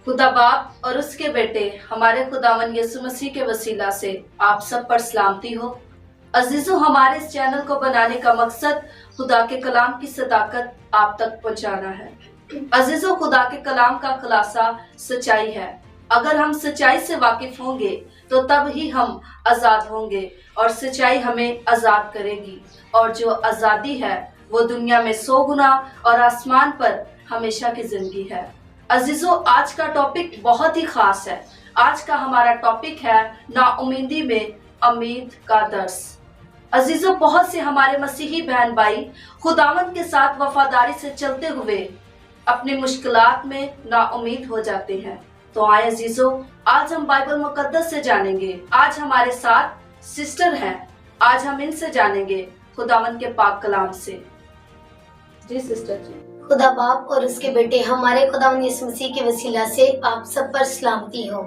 खुदा बाप और उसके बेटे हमारे खुदावन यीशु मसीह के वसीला से आप सब पर सलामती हो। अजीजों, हमारे इस चैनल को बनाने का मकसद खुदा के कलाम की सदाकत आप तक पहुंचाना है। अजीजों, खुदा के कलाम का खुलासा सच्चाई है। अगर हम सच्चाई से वाकिफ होंगे तो तब ही हम आजाद होंगे और सच्चाई हमें आजाद करेगी, और जो आजादी है वो दुनिया में 100 गुना और आसमान पर हमेशा की जिंदगी है। अजीजों, आज का टॉपिक बहुत ही खास है। आज का हमारा टॉपिक है नाउमीदी में उम्मीद का दर्स। अजीजों, बहुत से हमारे मसीही बहन भाई खुदावंद के साथ वफादारी से चलते हुए अपनी मुश्किलात में नाउमीद हो जाते हैं। तो आए अजीजों, आज हम बाइबल मुकद्दस से जानेंगे। आज हमारे साथ सिस्टर हैं। आज हम इनसे जानेंगे खुदावंद के पाक कलाम से। जी सिस्टर जी। खुदा बाप और उसके बेटे हमारे खुदावंद यीशु मसीह के वसीला से आप सब पर सलामती हो।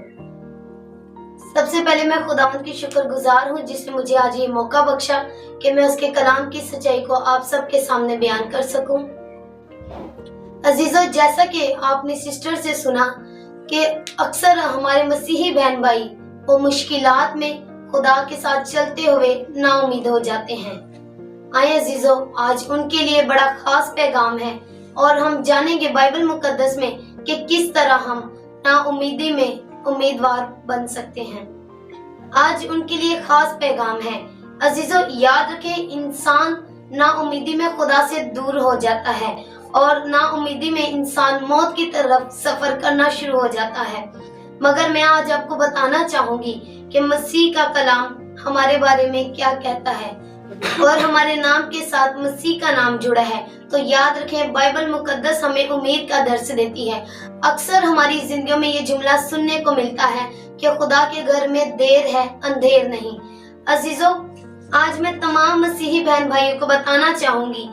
सबसे पहले मैं खुदावंद की शुक्रगुजार हूँ जिसने मुझे आज ये मौका बख्शा कि मैं उसके कलाम की सच्चाई को आप सबके सामने बयान कर सकूं। अजीजों, जैसा कि आपने सिस्टर से सुना कि अक्सर हमारे मसीही बहन भाई वो मुश्किलात में खुदा के साथ चलते हुए नाउमीद हो जाते हैं। आए अजीजों, आज उनके लिए बड़ा खास पैगाम है और हम जानेंगे बाइबल मुकद्दस में कि किस तरह हम नाउमीदी में उम्मीदवार बन सकते हैं। आज उनके लिए खास पैगाम है। अजीजों, याद रखें, इंसान नाउमीदी में खुदा से दूर हो जाता है और नाउमीदी में इंसान मौत की तरफ सफर करना शुरू हो जाता है। मगर मैं आज आपको बताना चाहूंगी कि मसीह का कलाम हमारे बारे में क्या कहता है और हमारे नाम के साथ मसीह का नाम जुड़ा है। तो याद रखें, बाइबल मुकद्दस हमें उम्मीद का दर्स देती है। अक्सर हमारी जिंदगियों में ये जुमला सुनने को मिलता है कि खुदा के घर में देर है, अंधेर नहीं। अजीजों, आज मैं तमाम मसीही बहन भाइयों को बताना चाहूंगी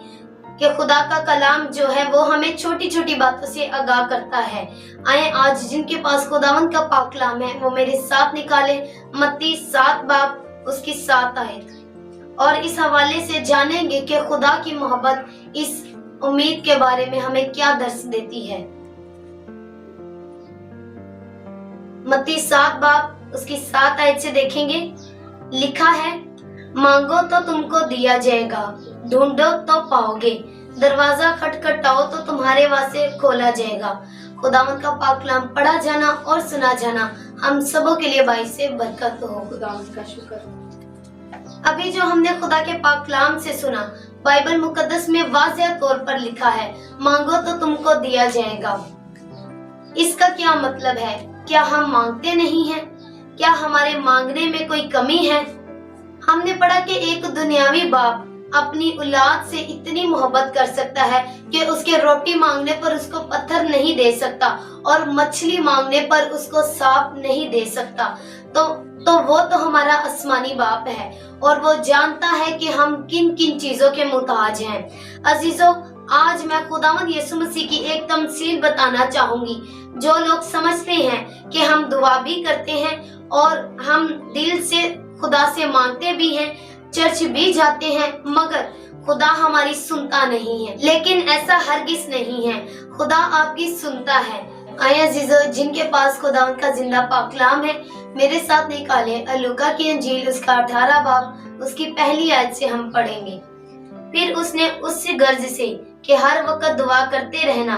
कि खुदा का कलाम जो है वो हमें छोटी छोटी बातों से आगाह करता है। आए आज जिनके पास खुदावंद का पाक कलाम है वो मेरे साथ निकाले मत्ती 7 बाब उसकी 7 आयत, और इस हवाले से जानेंगे कि खुदा की मोहब्बत इस उम्मीद के बारे में हमें क्या दर्स देती है। मत्ती 7 बाब उसकी 7 आयत से देखेंगे, लिखा है, मांगो तो तुमको दिया जाएगा, ढूंढो तो पाओगे, दरवाजा खटखटाओ तो तुम्हारे वास्ते खोला जाएगा। खुदावंद का पाक कलाम पढ़ा जाना और सुना जाना हम सबों के लिए बाइस से बरकत हो। खुदावंद का शुक्र। अभी जो हमने खुदा के पाक कलाम से सुना, बाइबल मुकद्दस में वाज़ेह तौर पर लिखा है, मांगो तो तुमको दिया जाएगा। इसका क्या मतलब है? क्या हम मांगते नहीं हैं? क्या हमारे मांगने में कोई कमी है? हमने पढ़ा कि एक दुनियावी बाप अपनी औलाद से इतनी मोहब्बत कर सकता है कि उसके रोटी मांगने पर उसको पत्थर नहीं दे सकता और मछली मांगने पर उसको सांप नहीं दे सकता। तो वो तो हमारा आसमानी बाप है और वो जानता है कि हम किन किन चीजों के मुताज हैं। अजीजों, आज मैं खुदावंद यीशु मसीह की एक तमसील बताना चाहूंगी। जो लोग समझते हैं कि हम दुआ भी करते हैं और हम दिल से खुदा से मांगते भी हैं, चर्च भी जाते हैं, मगर खुदा हमारी सुनता नहीं है। लेकिन ऐसा हरगिज नहीं है, खुदा आपकी सुनता है। आए अजीजों, जिनके पास खुदावंद का जिंदा पाक कलाम है मेरे साथ निकाले लूका की अंजील उसका 18 बाब उसकी पहली आयत से हम पढ़ेंगे। फिर उसने उससे गर्ज से कि हर वक्त दुआ करते रहना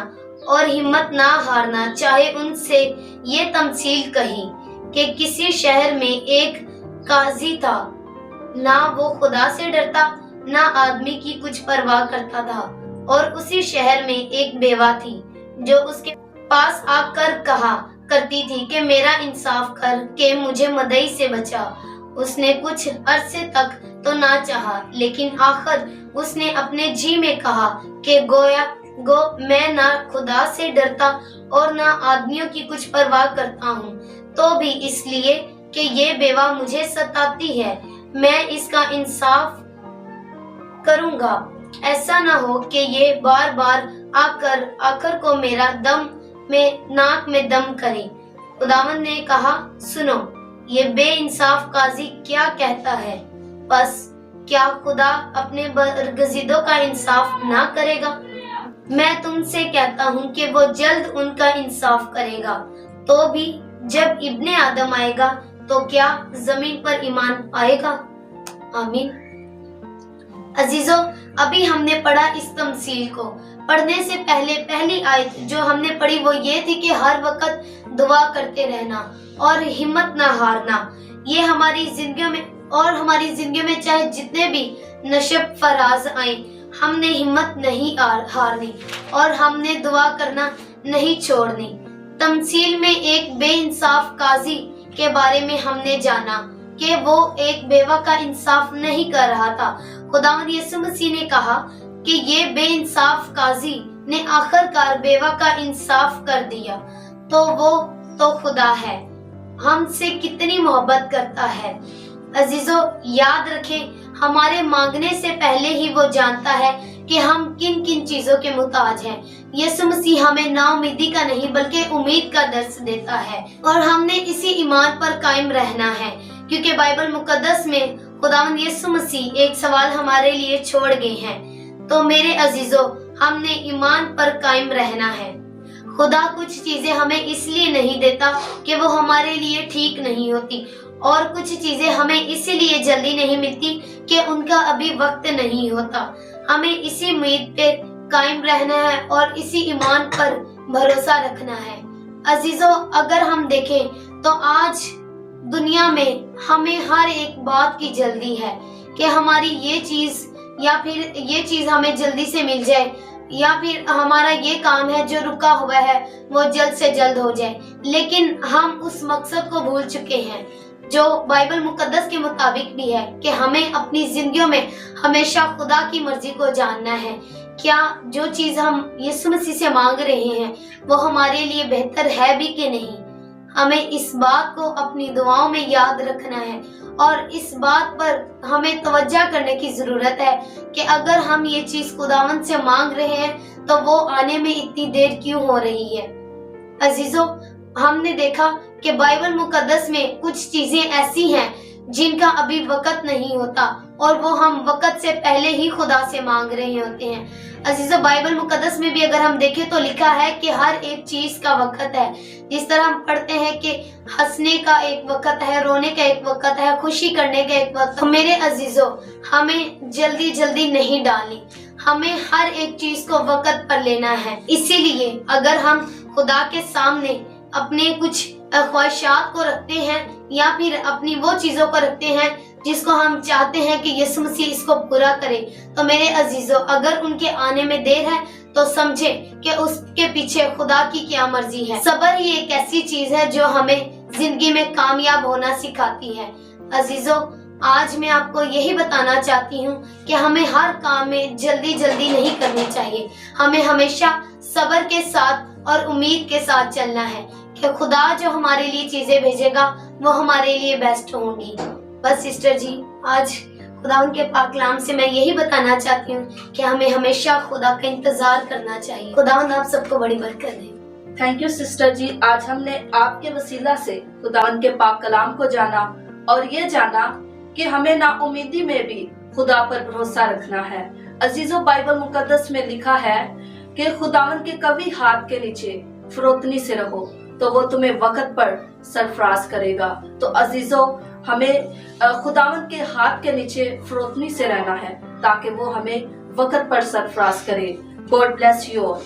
और हिम्मत ना हारना। चाहे उनसे ये तमसील कही कि किसी शहर में एक काजी था, ना वो खुदा से डरता ना आदमी की कुछ परवाह करता था, और उसी शहर में एक बेवा थी जो उसके पास आकर कहा करती थी कि मेरा इंसाफ कर के मुझे मदई से बचा। उसने कुछ अरसे तक तो ना चाहा, लेकिन आखिर उसने अपने जी में कहा कि मैं ना खुदा से डरता और ना आदमियों की कुछ परवाह करता हूँ, तो भी इसलिए कि ये बेवा मुझे सताती है मैं इसका इंसाफ करूँगा। ऐसा ना हो कि ये बार बार आकर को मेरा नाक में दम करे। खुदावंद ने कहा, सुनो, ये बेइंसाफ काजी क्या कहता है? बस क्या खुदा अपने बरगज़ीदों का इंसाफ ना करेगा? मैं तुमसे कहता हूँ कि वो जल्द उनका इंसाफ करेगा। तो भी जब इब्ने आदम आएगा तो क्या जमीन पर ईमान आएगा? आमीन। अजीजों, अभी हमने पढ़ा इस तमसील को। पढ़ने से पहले पहली आयत जो हमने पढ़ी वो ये थी कि हर वक्त दुआ करते रहना और हिम्मत ना हारना। ये हमारी जिंदगी में चाहे जितने भी नशब फराज आए, हमने हिम्मत नहीं हारनी और हमने दुआ करना नहीं छोड़नी। तमसील में एक बेइंसाफ काजी के बारे में हमने जाना कि वो एक बेवा का इंसाफ नहीं कर रहा था। खुदावंद यीशु मसीह ने कहा कि ये बेइंसाफ काजी ने आखिरकार बेवा का इंसाफ कर दिया। तो वो तो खुदा है, हमसे कितनी मोहब्बत करता है। अजीजों, याद रखें, हमारे मांगने से पहले ही वो जानता है कि हम किन किन चीजों के मुताज हैं। यीशु मसीह हमें नाउमीदी का नहीं बल्कि उम्मीद का दर्स देता है और हमने इसी ईमान पर कायम रहना है, क्योंकि बाइबल मुकद्दस में खुदावंद यीशु मसीह एक सवाल हमारे लिए छोड़ गए हैं। तो मेरे अजीजों, हमने ईमान पर कायम रहना है। खुदा कुछ चीजें हमें इसलिए नहीं देता कि वो हमारे लिए ठीक नहीं होती, और कुछ चीजें हमें इसीलिए जल्दी नहीं मिलती कि उनका अभी वक्त नहीं होता। हमें इसी उम्मीद पे कायम रहना है और इसी ईमान पर भरोसा रखना है। अजीजों, अगर हम देखें तो आज दुनिया में हमें हर एक बात की जल्दी है कि हमारी ये चीज या फिर ये चीज हमें जल्दी से मिल जाए, या फिर हमारा ये काम है जो रुका हुआ है वो जल्द से जल्द हो जाए। लेकिन हम उस मकसद को भूल चुके हैं जो बाइबल मुकद्दस के मुताबिक भी है कि हमें अपनी जिंदगियों में हमेशा खुदा की मर्जी को जानना है। क्या जो चीज हम यीशु मसीह से मांग रहे हैं वो हमारे लिए बेहतर है भी कि नहीं। हमें इस बात को अपनी दुआओं में याद रखना है और इस बात पर हमें तवज्जो करने की जरूरत है कि अगर हम ये चीज खुदावंद से मांग रहे हैं तो वो आने में इतनी देर क्यों हो रही है। अजीजों, हमने देखा कि बाइबल मुकद्दस में कुछ चीजें ऐसी हैं जिनका अभी वक्त नहीं होता और वो हम वक्त से पहले ही खुदा से मांग रहे होते हैं। अजीजों, बाइबल मुकद्दस में भी अगर हम देखें तो लिखा है कि हर एक चीज का वक्त है। जिस तरह हम पढ़ते हैं कि हंसने का एक वक्त है, रोने का एक वक्त है, खुशी करने का एक वक्त। तो मेरे अजीजों, हमें जल्दी जल्दी नहीं डालनी, हमें हर एक चीज को वक्त पर लेना है। इसीलिए अगर हम खुदा के सामने अपने कुछ ख्वाहिशात को रखते हैं या फिर अपनी वो चीजों को रखते हैं जिसको हम चाहते हैं कि यीशु मसीह इसको पूरा करे, तो मेरे अजीजों, अगर उनके आने में देर है तो समझे कि उसके पीछे खुदा की क्या मर्जी है। सब्र ही एक ऐसी चीज है जो हमें जिंदगी में कामयाब होना सिखाती है। अजीजों, आज मैं आपको यही बताना चाहती हूँ कि हमें हर काम में जल्दी जल्दी नहीं करनी चाहिए। हमें हमेशा सब्र के साथ और उम्मीद के साथ चलना है कि खुदा जो हमारे लिए चीजें भेजेगा वो हमारे लिए बेस्ट होंगी। बस सिस्टर जी, आज खुदा उनके पाक कलाम से मैं यही बताना चाहती हूँ कि हमें हमेशा खुदा का इंतजार करना चाहिए। खुदा आप सबको बड़ी बरकत दे। थैंक यू सिस्टर जी। आज हमने आपके वसीला से खुदावन के पाक कलाम को जाना और ये जाना कि हमें नाउमीदी में भी खुदा पर भरोसा रखना है। अजीजों, बाइबल मुकद्दस में लिखा है कि खुदावन के कभी हाथ के नीचे फरोतनी से रहो तो वो तुम्हें वक्त पर सरफराज करेगा। तो अजीजों, हमें खुदावन के हाथ के नीचे फरोतनी से रहना है ताकि वो हमें वक्त पर सरफराज करे। God bless you all.